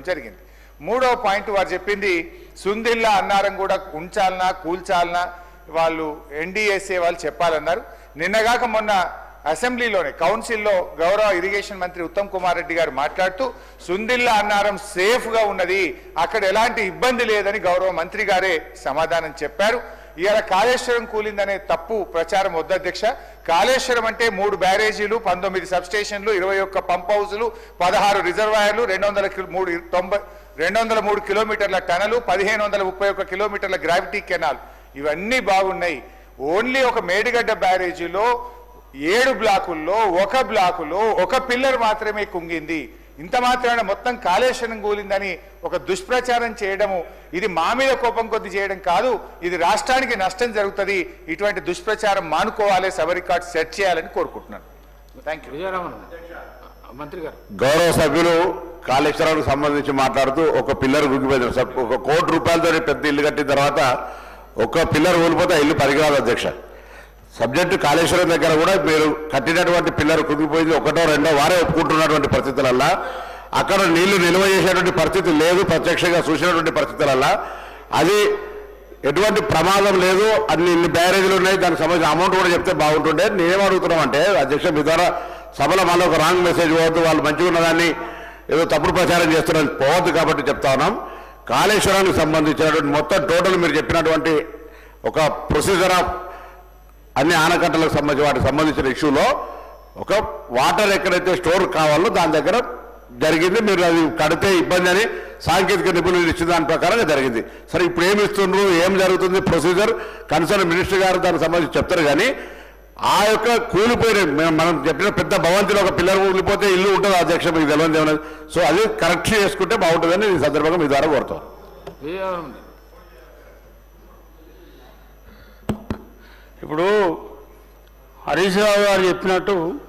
జరిగింది. మూడో పాయింట్ వారు చెప్పింది సుందిల్లా అన్నారం కూడా ఉంచాలనా కూల్చాలనా వాళ్ళు ఎన్డీఎస్ఏ వాళ్ళు చెప్పాలన్నారు. నిన్నగాక మొన్న అసెంబ్లీలోనే కౌన్సిల్లో గౌరవ ఇరిగేషన్ మంత్రి ఉత్తమ్ కుమార్ రెడ్డి గారు మాట్లాడుతూ సుందిల్లా అన్నారం సేఫ్గా ఉన్నది, అక్కడ ఎలాంటి ఇబ్బంది లేదని గౌరవ మంత్రి గారే సమాధానం చెప్పారు. ఇవాళ కాళేశ్వరం కూలిందనే తప్పు ప్రచారం వద్దు అధ్యక్ష. కాళేశ్వరం అంటే 3 బ్యారేజీలు, 19 సబ్స్టేషన్లు, 21 పంప్ హౌజులు, 16 రిజర్వాయర్లు, 203 కిలోమీటర్ల టనలు, 1531 కిలోమీటర్ల గ్రావిటీ కెనాల్, ఇవన్నీ బాగున్నాయి. ఓన్లీ ఒక మేడిగడ్డ బ్యారేజీలో 7 బ్లాకుల్లో 1 బ్లాకులో 1 పిల్లర్ మాత్రమే కుంగింది. ఇంత మాత్రాన మొత్తం కాళేశ్వరం కూలిందని ఒక దుష్ప్రచారం చేయడము, ఇది మా మీద కోపం కొద్ది చేయడం కాదు, ఇది రాష్ట్రానికి నష్టం జరుగుతుంది. ఇటువంటి దుష్ప్రచారం మానుకోవాలి, సబ్ రికార్డ్ సెట్ చేయాలని కోరుకుంటున్నాను. Thank you. మంత్రి గారు, గౌరవ సభ్యులు కాళేశ్వరానికి సంబంధించి మాట్లాడుతూ ఒక పిల్లర్ గుగ్గిపోయింది. 1 కోటి రూపాయలతో పెద్ద ఇల్లు కట్టిన తర్వాత 1 పిల్లర్ ఊలిపోతే ఆ ఇల్లు పనికిరాదు అధ్యక్ష. సబ్జెక్టు కాళేశ్వరం దగ్గర కూడా మీరు కట్టినటువంటి పిల్లర్ కుంగిపోయింది, 1, 2 వారే ఒప్పుకుంటున్నటువంటి పరిస్థితులల్లా అక్కడ నీళ్లు నిల్వ చేసేటువంటి పరిస్థితి లేదు, ప్రత్యక్షంగా చూసినటువంటి పరిస్థితులల్లా అది ఎటువంటి ప్రమాదం లేదు. ఇన్ని బ్యారేజీలు ఉన్నాయి, దానికి సంబంధించిన అమౌంట్ కూడా చెప్తే బాగుంటుండే. నేనేం అడుగుతున్నామంటే అధ్యక్ష, మీ ద్వారా సభలో మళ్ళీ ఒక రాంగ్ మెసేజ్ పోవద్దు, వాళ్ళు మంచిగా ఉన్నదాన్ని ఏదో తప్పుడు ప్రచారం చేస్తున్నారని పోవద్దు. కాబట్టి చెప్తా ఉన్నాం, కాళేశ్వరానికి సంబంధించినటువంటి మొత్తం టోటల్ మీరు చెప్పినటువంటి ఒక ప్రొసీజర్ ఆఫ్ అన్ని ఆనకట్టలకు సంబంధించి వాటికి సంబంధించిన ఇష్యూలో ఒక వాటర్ ఎక్కడైతే స్టోర్ కావాలో దాని దగ్గర జరిగింది. మీరు అది కడితే ఇబ్బంది అని సాంకేతిక నిపుణులు ఇచ్చిన దాని ప్రకారంగా జరిగింది. సరే, ఇప్పుడు ఏమి ఇస్తుండ్రు, ఏం జరుగుతుంది ప్రొసీజర్ కన్సర్న్ మినిస్టర్ గారు దానికి సంబంధించి చెప్తారు. కానీ ఆ యొక్క కూలిపోయిన మనం చెప్పిన పెద్ద భవంతిలో 1 పిల్లర్ కూలిపోతే ఇల్లు ఉంటుంది అధ్యక్ష, మీకు తెలియదు ఏమన్నా. సో అది కరెక్ట్ చేసుకుంటే బాగుంటుందని ఈ సందర్భంగా మీ ద్వారా కోరుతాం. ఇప్పుడు హరీష్ రావు గారు చెప్పినట్టు